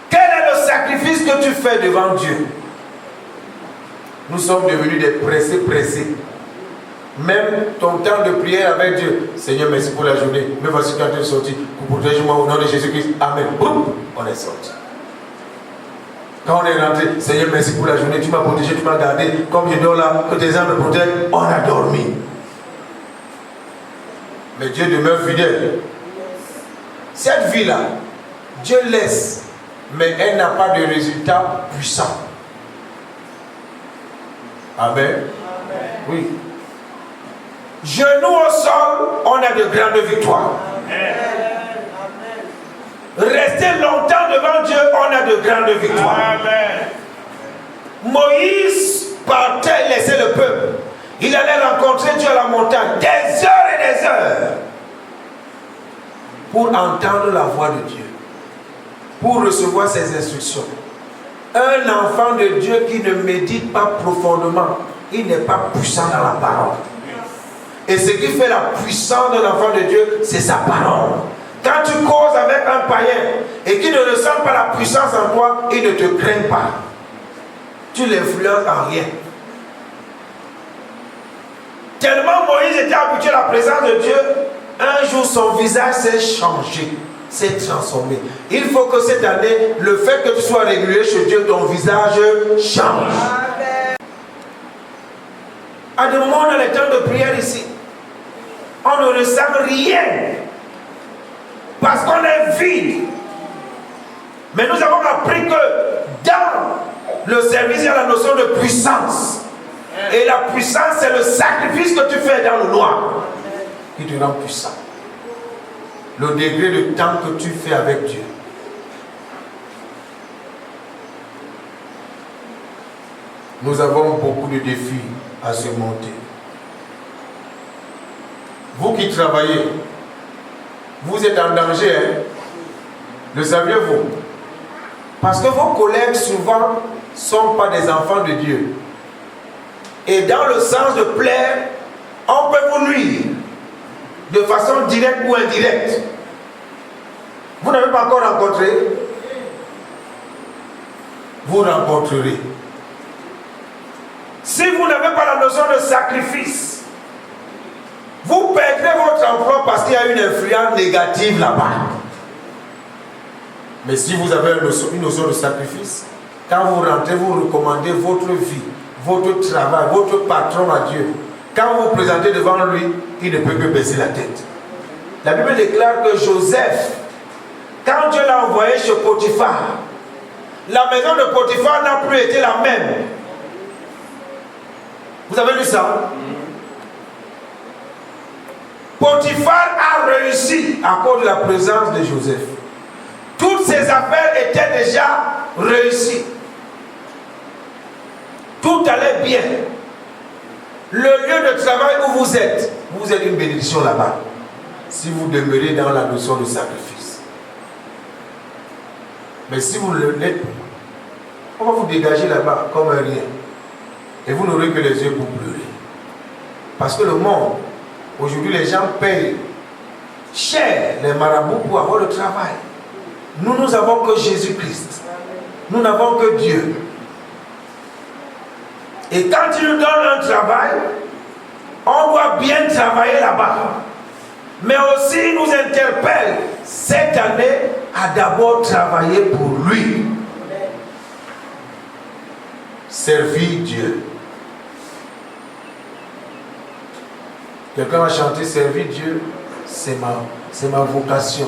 Quel est le sacrifice que tu fais devant Dieu? Nous sommes devenus des pressés. Même ton temps de prière avec Dieu. Seigneur, merci pour la journée. Me voici quand tu es sorti. Protège-moi au nom de Jésus-Christ. Amen. Boum, on est sorti. Quand on est rentré, Seigneur, merci pour la journée. Tu m'as protégé, tu m'as gardé. Comme je dors là, que tes âmes me protègent. On a dormi. Mais Dieu demeure fidèle. Cette vie-là, Dieu laisse, mais elle n'a pas de résultat puissant. Amen. Oui. Genoux au sol, on a de grandes victoires. Rester longtemps devant Dieu, on a de grandes victoires. Amen. Moïse partait, laissait le peuple. Il allait rencontrer Dieu à la montagne, des heures et des heures, pour entendre la voix de Dieu, pour recevoir ses instructions. Un enfant de Dieu qui ne médite pas profondément, il n'est pas puissant dans la parole. Et ce qui fait la puissance de l'enfant de Dieu, c'est sa parole. Quand tu causes avec un païen et qu'il ne ressent pas la puissance en toi, il ne te craint pas. Tu l'influences en rien. Tellement Moïse était habitué à la présence de Dieu, un jour son visage s'est changé, s'est transformé. Il faut que cette année, le fait que tu sois régulier chez Dieu, ton visage change. À des moments dans les temps de prière ici, on ne ressent rien. Parce qu'on est vide. Mais nous avons appris que dans le service, il y a la notion de puissance. Et la puissance, c'est le sacrifice que tu fais dans le noir qui te rend puissant. Le degré de temps que tu fais avec Dieu. nous avons beaucoup de défis à surmonter. Vous qui travaillez, vous êtes en danger, hein? Le saviez-vous? Parce que vos collègues souvent ne sont pas des enfants de Dieu. Et dans le sens de plaire, on peut vous nuire de façon directe ou indirecte. Vous n'avez pas encore rencontré? Vous rencontrerez. Si vous n'avez pas la notion de sacrifice, vous perdrez votre emploi parce qu'il y a une influence négative là-bas. Mais si vous avez une notion de sacrifice, quand vous rentrez, vous recommandez votre vie, votre travail, votre patron à Dieu. Quand vous vous présentez devant lui, il ne peut que baisser la tête. La Bible déclare que Joseph, quand Dieu l'a envoyé chez Potiphar, la maison de Potiphar n'a plus été la même. Vous avez lu ça? Potiphar a réussi à cause de la présence de Joseph. Toutes ses affaires étaient déjà réussies. Tout allait bien. Le lieu de travail où vous êtes une bénédiction là-bas. Si vous demeurez dans la notion de sacrifice. Mais si vous ne l'êtes pas, on va vous dégager là-bas comme un rien. Et vous n'aurez que les yeux pour pleurer. Parce que le monde, aujourd'hui les gens payent cher les marabouts pour avoir le travail. Nous n'avons que Jésus-Christ. Nous n'avons que Dieu. Et quand il nous donne un travail, on doit bien travailler là-bas. Mais aussi il nous interpelle cette année à d'abord travailler pour lui. Servir Dieu. Quelqu'un va chanter servir Dieu, c'est ma vocation.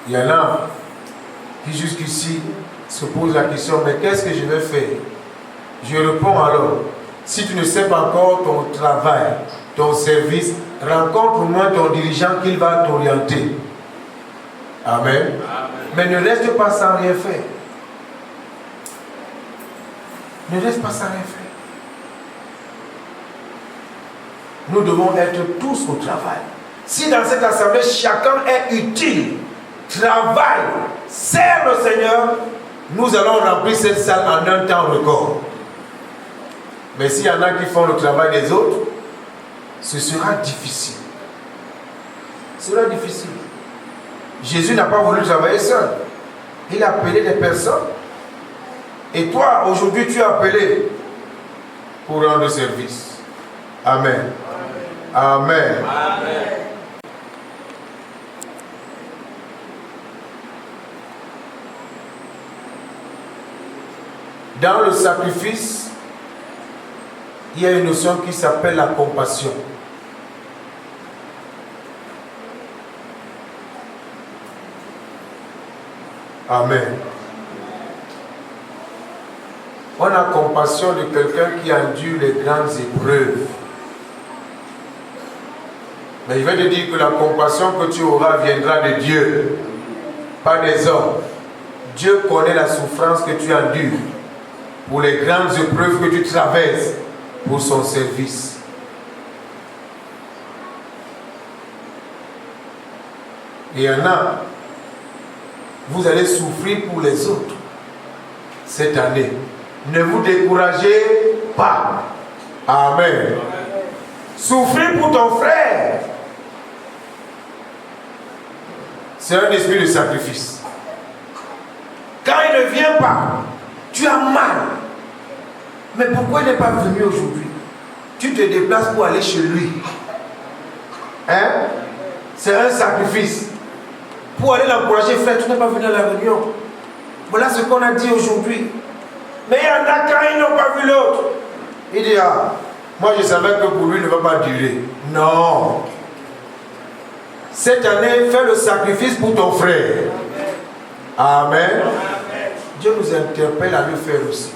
Il y en a qui jusqu'ici se posent la question, mais qu'est-ce que je vais faire? Je réponds alors, si tu ne sais pas encore ton travail, ton service, rencontre au moins ton dirigeant qui va t'orienter. Amen. Mais ne reste pas sans rien faire. Ne reste pas sans rien faire. Nous devons être tous au travail. Si dans cette assemblée, chacun est utile, travaille, sert le Seigneur, nous allons remplir cette salle en un temps record. Mais s'il y en a qui font le travail des autres, ce sera difficile. Ce sera difficile. Jésus n'a pas voulu travailler seul. Il a appelé des personnes. Et toi, aujourd'hui, tu es appelé pour rendre service. Amen. Amen. Amen. Dans le sacrifice, il y a une notion qui s'appelle la compassion. Amen. On a compassion de quelqu'un qui endure les grandes épreuves. Mais je vais te dire que la compassion que tu auras viendra de Dieu, pas des hommes. Dieu connaît la souffrance que tu endures pour les grandes épreuves que tu traverses pour son service. Et il y en a, vous allez souffrir pour les autres cette année. Ne vous découragez pas. Amen. Souffrir pour ton frère, c'est un esprit de sacrifice. Quand il ne vient pas, tu as mal. Mais pourquoi il n'est pas venu aujourd'hui? Tu te déplaces pour aller chez lui. Hein? C'est un sacrifice. Pour aller l'encourager, frère, tu n'es pas venu à la réunion. Voilà ce qu'on a dit aujourd'hui. Mais il y en a quand ils n'ont pas vu l'autre. Il dit, ah, moi je savais que pour lui il ne va pas durer. Non. Cette année, fais le sacrifice pour ton frère. Amen. Amen. Dieu nous interpelle à le faire aussi.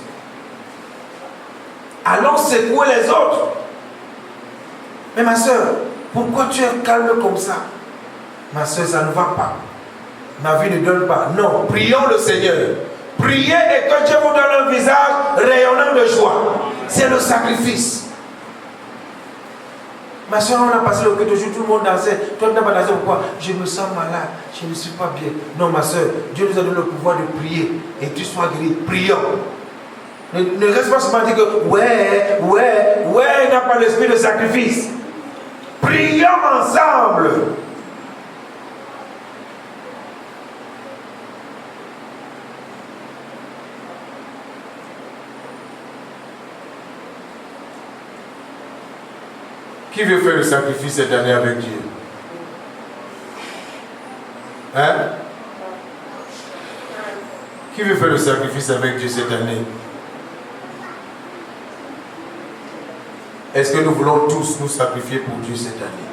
Allons secouer les autres. Mais ma soeur, pourquoi tu es calme comme ça? Ma soeur, ça ne va pas. ma vie ne donne pas. Non, prions le Seigneur. Priez et que Dieu vous donne un visage rayonnant de joie. C'est le sacrifice. Ma soeur, on a passé le culte aujourd'hui, tout le monde dansait. Toi, tu n'as pas dansé, pourquoi? Je me sens malade, je ne suis pas bien. Non, ma soeur, Dieu nous a donné le pouvoir de prier et tu sois guéri. Prions. Ne reste pas seulement dire que il n'y a pas l'esprit de sacrifice. Prions ensemble. Qui veut faire le sacrifice cette année avec Dieu? Hein? Qui veut faire le sacrifice avec Dieu cette année? Est-ce que nous voulons tous nous sacrifier pour Dieu cette année?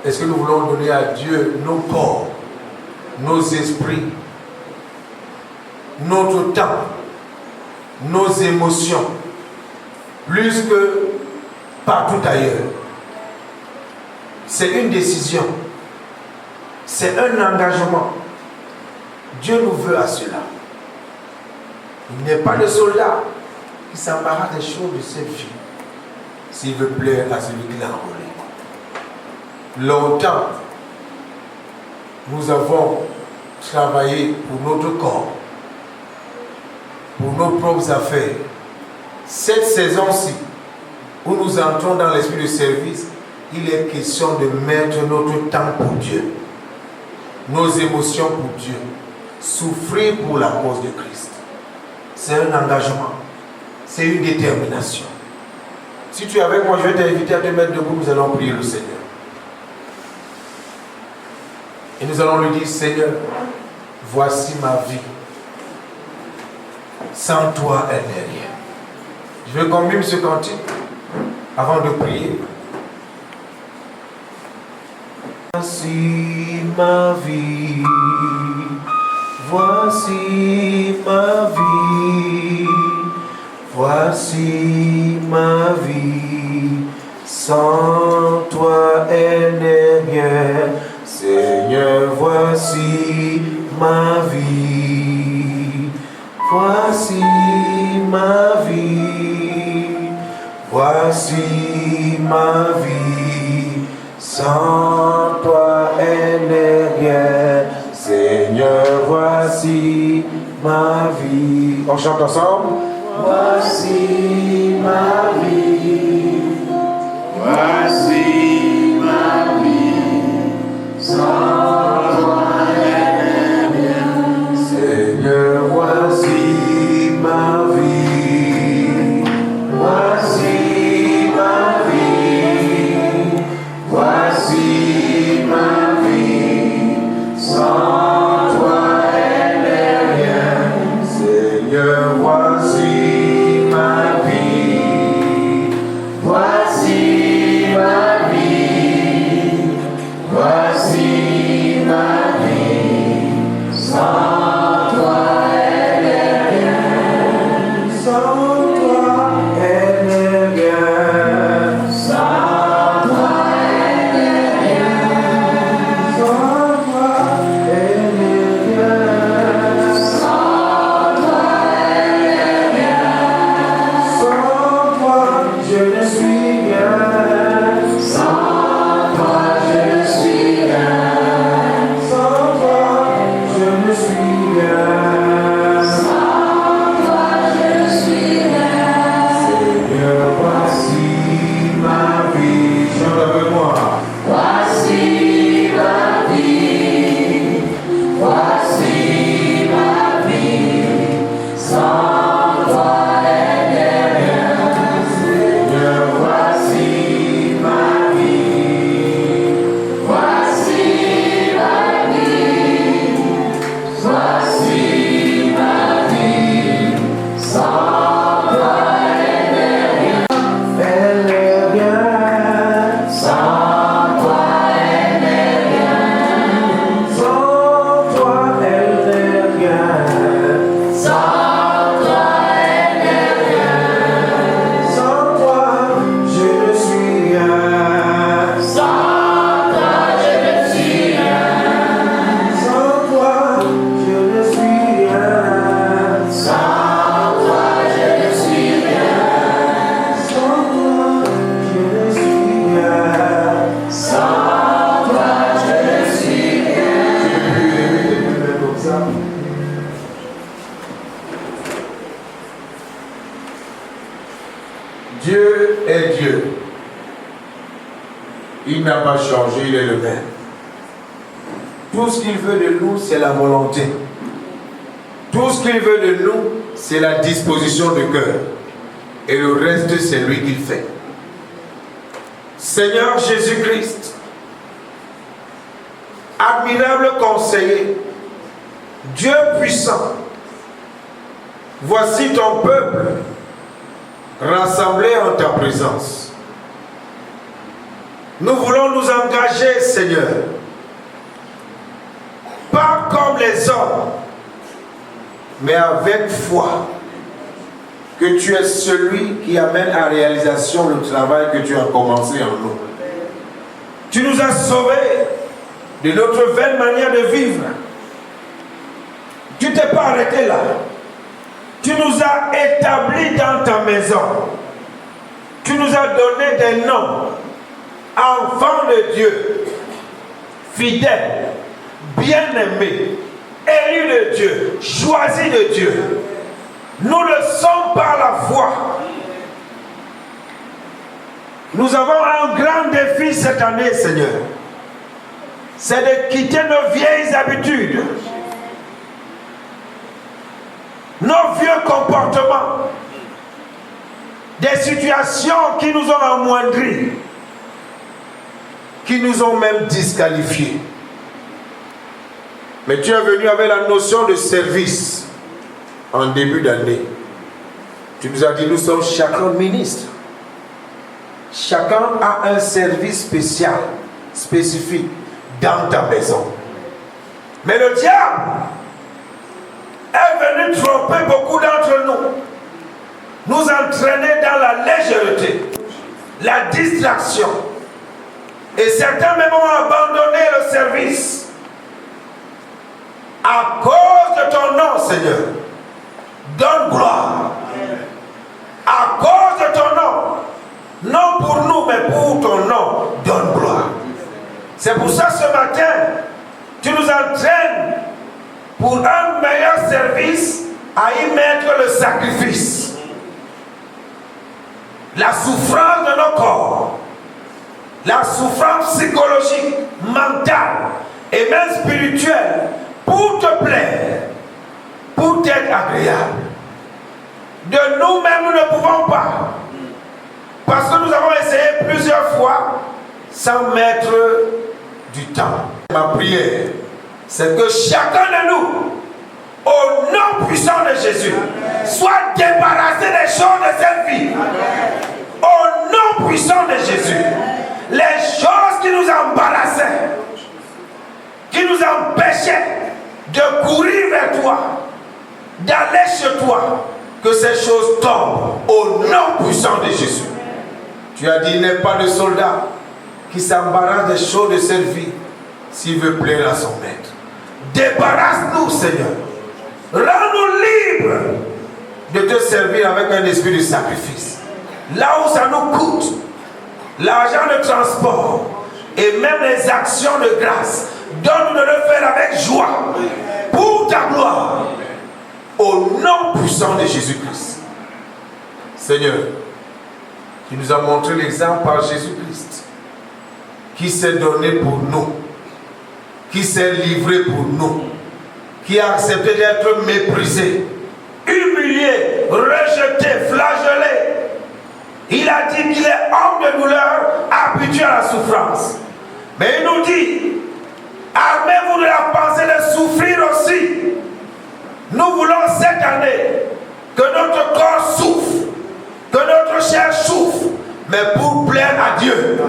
Est-ce que nous voulons donner à Dieu nos corps, nos esprits, notre temps, nos émotions, plus que partout ailleurs? C'est une décision. C'est un engagement. Dieu nous veut à cela. Il n'est pas le soldat qui s'embarrasse des choses de cette vie s'il veut plaire à celui qui l'a enrôlé. Longtemps, nous avons travaillé pour notre corps, pour nos propres affaires. Cette saison-ci, où nous entrons dans l'esprit de service, il est question de mettre notre temps pour Dieu, nos émotions pour Dieu, souffrir pour la cause de Christ. C'est un engagement, c'est une détermination. Si tu es avec moi, je vais t'inviter à te mettre debout, nous allons prier le Seigneur. Et nous allons lui dire, Seigneur, voici ma vie. Sans toi, elle n'est rien. Je veux qu'on mime ce cantique avant de prier. Voici ma vie, voici ma vie, voici ma vie, sans toi elle n'est rien. Seigneur, voici ma vie, voici ma vie, voici ma vie, sans toi elle n'est rien. Seigneur, voici ma vie. On chante ensemble. Voici ma vie, voici ma vie, sans toi elle n'est rien. Seigneur, voici ma vie, voici ma vie, voici ma vie, sans toi elle n'est rien. Seigneur, voici ma vie, voici ma vie, voici ma vie, sans toi elle n'est rien, sans toi elle n'est rien, sans toi elle n'est rien, sans toi elle n'est rien, sans toi elle n'est rien. Dieu est Dieu. Il n'a pas changé, il est le même. Tout ce qu'il veut de nous, c'est la volonté. Tout ce qu'il veut de nous, c'est la disposition du cœur. Et le reste, c'est lui qui fait. Seigneur Jésus-Christ, admirable conseiller, Dieu puissant, voici ton peuple rassemblé en ta présence. Nous voulons nous engager, Seigneur, pas comme les hommes, mais avec foi, que tu es celui qui amène à réalisation le travail que tu as commencé en nous. Tu nous as sauvés de notre vaine manière de vivre. Tu t'es pas arrêté là. Tu nous as établis dans ta maison. Tu nous as donné des noms. Enfants de Dieu, fidèles, bien-aimés, élus de Dieu, choisis de Dieu. Nous le sommes par la foi. Nous avons un grand défi cette année, Seigneur. C'est de quitter nos vieilles habitudes, nos vieux comportements, des situations qui nous ont amoindris, qui nous ont même disqualifiés. Mais tu es venu avec la notion de service en début d'année. Tu nous as dit, nous sommes chacun ministre. Chacun a un service spécial, spécifique dans ta maison. Mais le diable est venu tromper beaucoup d'entre nous, nous entraîner dans la légèreté, la distraction. Et certains même ont abandonné le service. À cause de ton nom, Seigneur, donne gloire. À cause de ton nom, non pour nous, mais pour ton nom, donne gloire. C'est pour ça ce matin, tu nous entraînes pour un meilleur service à y mettre le sacrifice. La souffrance de nos corps, la souffrance psychologique, mentale et même spirituelle, pour te plaire, pour t'être agréable. De nous-mêmes, nous ne pouvons pas. Parce que nous avons essayé plusieurs fois sans mettre du temps. Ma prière, c'est que chacun de nous, au nom puissant de Jésus, soit débarrassé des choses de cette vie. Au nom puissant de Jésus, les choses qui nous embarrassaient, qui nous empêchaient de courir vers toi, d'aller chez toi, que ces choses tombent au nom puissant de Jésus. Tu as dit, il n'est pas de soldat qui s'embarrasse des choses de cette vie s'il veut plaire à son maître. Débarrasse-nous, Seigneur. Rends-nous libres de te servir avec un esprit de sacrifice. Là où ça nous coûte, l'argent de transport et même les actions de grâce, donne-nous de le faire avec joie, pour ta gloire, au nom puissant de Jésus-Christ. Seigneur, tu nous as montré l'exemple par Jésus-Christ, qui s'est donné pour nous, qui s'est livré pour nous, qui a accepté d'être méprisé, humilié, rejeté, flagellé. Il a dit qu'il est homme de douleur, habitué à la souffrance. Mais il nous dit, armez-vous de la pensée de souffrir aussi. Nous voulons cette année que notre corps souffre, que notre chair souffre, mais pour plaire à Dieu,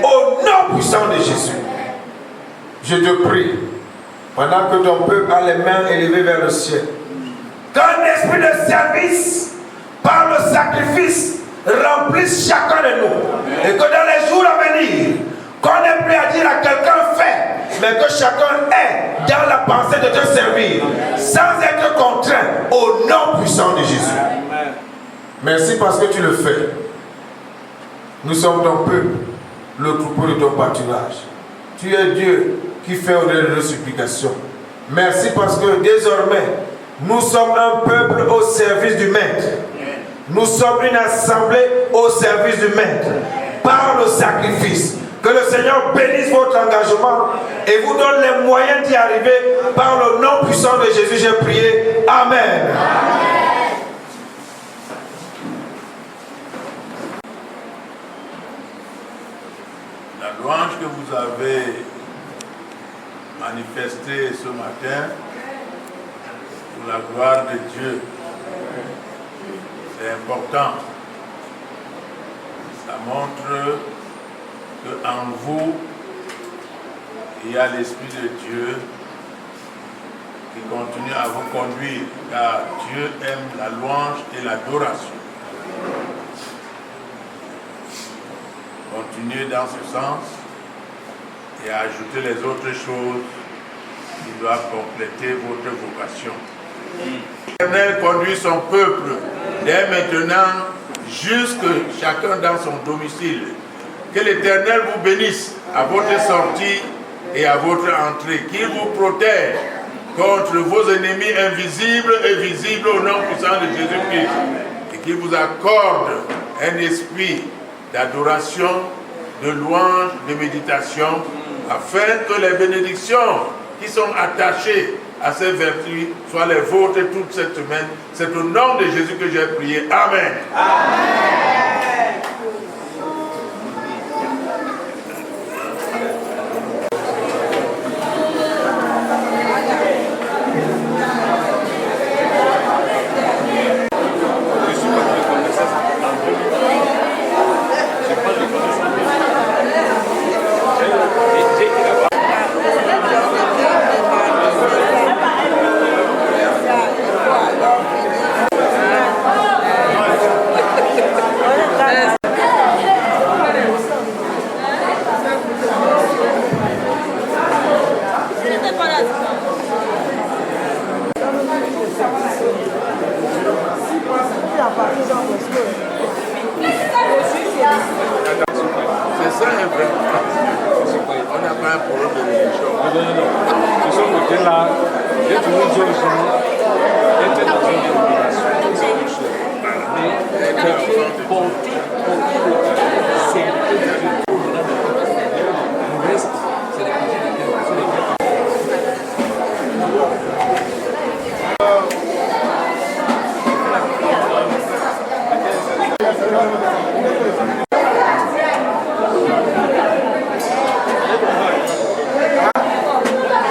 au nom puissant de Jésus. Je te prie, pendant que ton peuple a les mains élevées vers le ciel, qu'un esprit de service, par le sacrifice, remplisse chacun de nous. Et que dans les jours à venir, qu'on ait plus à dire à quelqu'un fait, mais que chacun est dans la pensée de te servir, sans être contraint, au nom puissant de Jésus. Merci parce que tu le fais. Nous sommes ton peuple, le troupeau de ton pâturage. Tu es Dieu qui fait au-delà de nos supplications. Merci parce que désormais, nous sommes un peuple au service du Maître. Nous sommes une assemblée au service du Maître, par le sacrifice. Que le Seigneur bénisse votre engagement et vous donne les moyens d'y arriver par le nom puissant de Jésus. J'ai prié. Amen. La louange que vous avez manifestée ce matin pour la gloire de Dieu, c'est important. Ça montre qu'en vous, il y a l'Esprit de Dieu qui continue à vous conduire, car Dieu aime la louange et l'adoration. Continuez dans ce sens et ajouter les autres choses qui doivent compléter votre vocation. L'Éternel conduit son peuple dès maintenant jusque chacun dans son domicile. Que l'Éternel vous bénisse à votre sortie et à votre entrée. Qu'il vous protège contre vos ennemis invisibles et visibles au nom puissant de Jésus-Christ. Et qu'il vous accorde un esprit d'adoration, de louange, de méditation, afin que les bénédictions qui sont attachées à ces vertus soient les vôtres toute cette semaine. C'est au nom de Jésus que j'ai prié. Amen. Amen.